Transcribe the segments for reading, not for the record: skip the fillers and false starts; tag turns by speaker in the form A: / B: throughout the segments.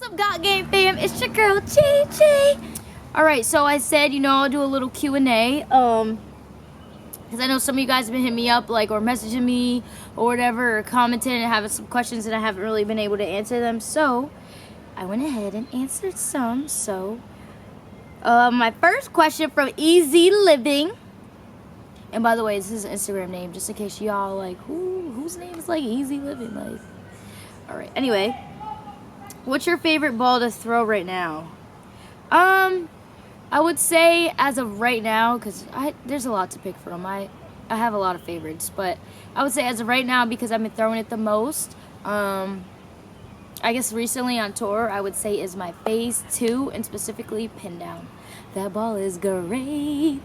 A: What's up, God Game fam? It's your girl, Chi. Alright, so I said, I'll do a little Q&A. Because I know some of you guys have been hitting me up, or messaging me, or whatever, or commenting and having some questions, and I haven't really been able to answer them. So, I went ahead and answered some. So, my first question from Easy Living. And by the way, this is an Instagram name, just in case y'all whose name is Easy Living? Alright, anyway. What's your favorite ball to throw right now? I would say as of right now, because there's a lot to pick from. I have a lot of favorites, but I would say as of right now, because I've been throwing it the most, I guess recently on tour, I would say is my phase 2, and specifically pin down. That ball is great.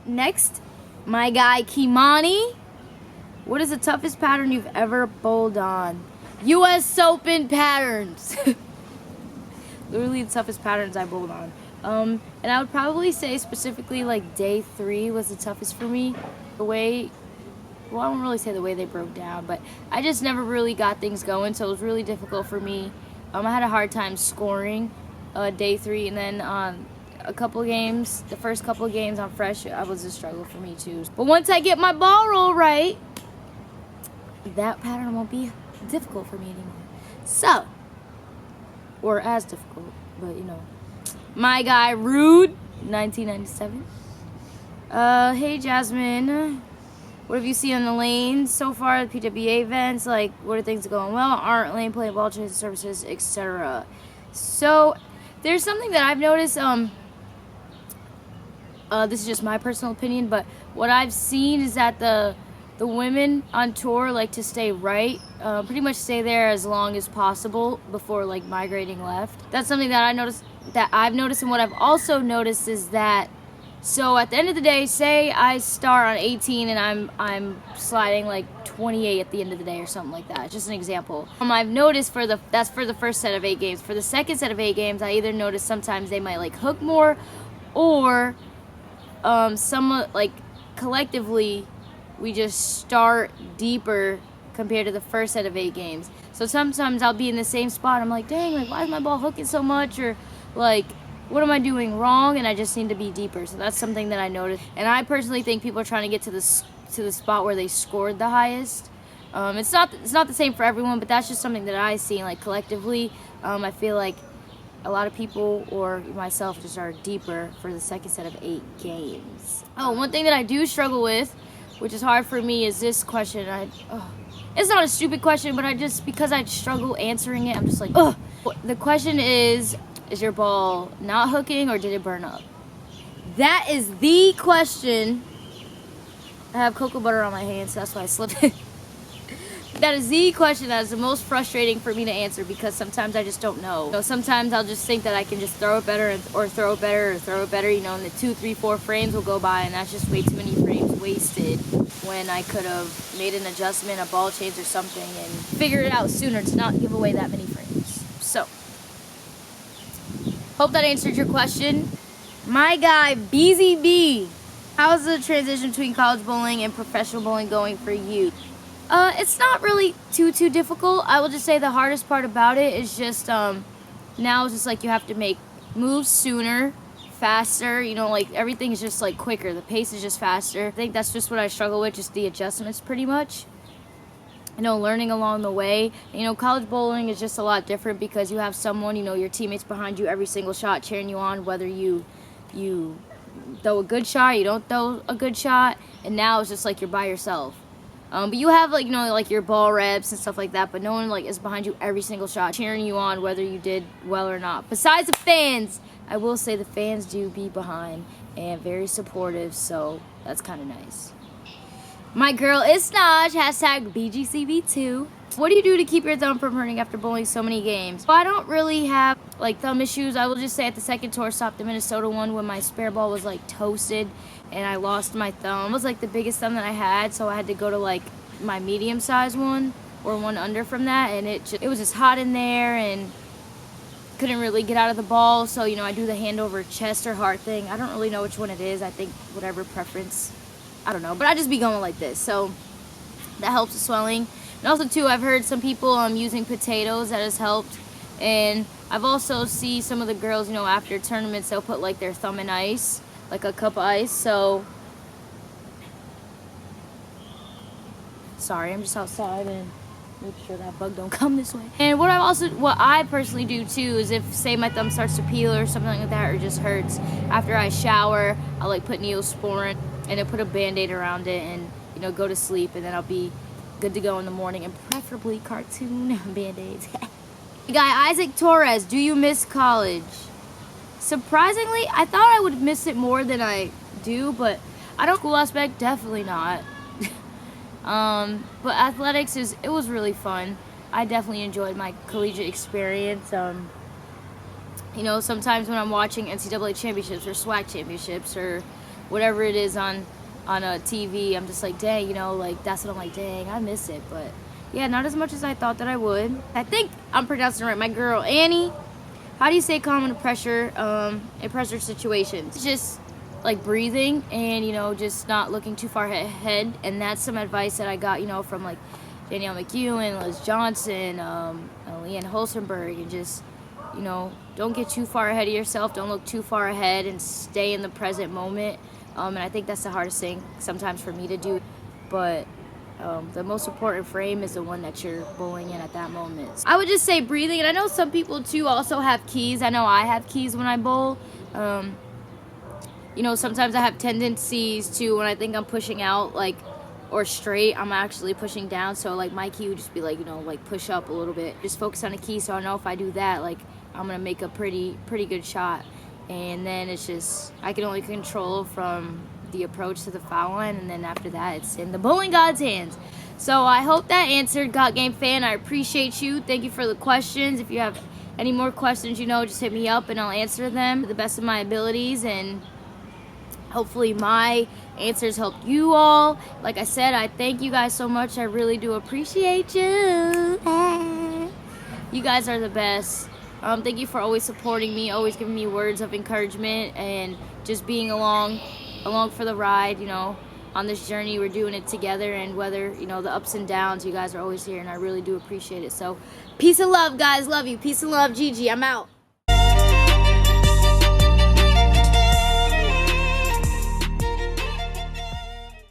A: Next, my guy Kimani. What is the toughest pattern you've ever bowled on? U.S. Open patterns. Literally the toughest patterns I bowled on. And I would probably say specifically day 3 was the toughest for me. I don't really say the way they broke down, but I just never really got things going, so it was really difficult for me. I had a hard time scoring day 3, and then a couple of games, the first couple of games on fresh, it was a struggle for me too. But once I get my ball roll right, that pattern won't be difficult for me anymore. So, or as difficult, but my guy Rude 1997. Hey Jasmine, what have you seen on the lane so far? The PWBA events, what are things going well, aren't lane play, ball change services, etc. So there's something that I've noticed. This is just my personal opinion, but what I've seen is that the women on tour like to stay right, pretty much stay there as long as possible before migrating left. That's something that I've noticed, and what I've also noticed is that, so at the end of the day, say I start on 18 and I'm sliding 28 at the end of the day or something like that. Just an example. I've noticed that's for the first set of 8 games. For the second set of 8 games, I either notice sometimes they might hook more, or collectively we just start deeper compared to the first set of 8 games. So sometimes I'll be in the same spot. I'm like, dang, why is my ball hooking so much? Or what am I doing wrong? And I just need to be deeper. So that's something that I noticed. And I personally think people are trying to get to the spot where they scored the highest. It's not the same for everyone, but that's just something that I see. Collectively, I feel like a lot of people, or myself, just are deeper for the second set of 8 games. Oh, one thing that I do struggle with, which is hard for me, is this question. It's not a stupid question, but because I struggle answering it, I'm just ugh. The question is your ball not hooking, or did it burn up? That is the question. I have cocoa butter on my hands, so that's why I slipped it. That is the question that is the most frustrating for me to answer, because sometimes I just don't know. Sometimes I'll just think that I can just throw it better, or throw it better, and the 2, 3, 4 frames will go by, and that's just way too many frames wasted when I could have made an adjustment, a ball change or something, and figured it out sooner to not give away that many frames. So, hope that answered your question. My guy, BZB. How's the transition between college bowling and professional bowling going for you? It's not really too difficult. I will just say the hardest part about it is just, now it's just you have to make moves sooner, faster, everything is just quicker. The pace is just faster. I think that's just what I struggle with, just the adjustments pretty much. Learning along the way. College bowling is just a lot different because you have someone, your teammates behind you every single shot cheering you on, whether you throw a good shot, you don't throw a good shot, and now it's just you're by yourself. But you have your ball reps and stuff like that, but no one is behind you every single shot cheering you on whether you did well or not. Besides the fans, I will say the fans do be behind and very supportive, so that's kind of nice. My girl is Snaj, hashtag BGCB2. What do you do to keep your thumb from hurting after bowling so many games? Well, I don't really have thumb issues. I will just say at the second tour stop, the Minnesota one, when my spare ball was toasted and I lost my thumb. It was the biggest thumb that I had, so I had to go to my medium size one, or one under from that, and it was just hot in there and couldn't really get out of the ball. So I do the hand over chest or heart thing. I don't really know which one it is. I think whatever preference, I don't know, but I just be going like this, so that helps the swelling. And also too, I've heard some people using potatoes, that has helped. And I've also seen some of the girls, you know, after tournaments, they'll put like their thumb in ice, like a cup of ice. So, sorry, I'm just outside and make sure that bug don't come this way. And what I personally do too is if, say, my thumb starts to peel or something like that, or just hurts, after I shower, I'll like put Neosporin and then put a Band-Aid around it and, you know, go to sleep, and then I'll be good to go in the morning, and preferably cartoon Band-Aids. Guy Isaac Torres, do you miss college? Surprisingly, I thought I would miss it more than I do, but I don't. School aspect, definitely not. But athletics it was really fun. I definitely enjoyed my collegiate experience. You know, sometimes when I'm watching NCAA championships or SWAC championships or whatever it is on a TV, I'm just like, dang, you know, like that's what I'm like, dang, I miss it. But yeah, not as much as I thought that I would. I think I'm pronouncing it right. My girl Annie, how do you stay calm in pressure situations? It's just like breathing and, you know, just not looking too far ahead. And that's some advice that I got, you know, from like Danielle McEwen, Liz Johnson, Leanne Holstenberg, and just, you know, don't get too far ahead of yourself. Don't look too far ahead and stay in the present moment. And I think that's the hardest thing sometimes for me to do. But the most important frame is the one that you're bowling in at that moment. I would just say breathing, and I know some people too also have keys. I know I have keys when I bowl. You know, sometimes I have tendencies to, when I think I'm pushing out, like, or straight, I'm actually pushing down. So like my key would just be like, you know, like push up a little bit. Just focus on a key, so I know if I do that, like I'm gonna make a pretty good shot. And then it's just, I can only control from the approach to the foul line, and then after that it's in the bowling god's hands. So I hope that answered, Got Game fan. I appreciate you. Thank you for the questions. If you have any more questions, you know, just hit me up and I'll answer them to the best of my abilities, and hopefully my answers helped you all. Like I said, I thank you guys so much. I really do appreciate you. You guys are the best. Thank you for always supporting me, always giving me words of encouragement, and just being along for the ride, you know, on this journey. We're doing it together, and whether, you know, the ups and downs, you guys are always here, and I really do appreciate it. So peace and love, guys. Love you. Peace and love. Gigi, I'm out.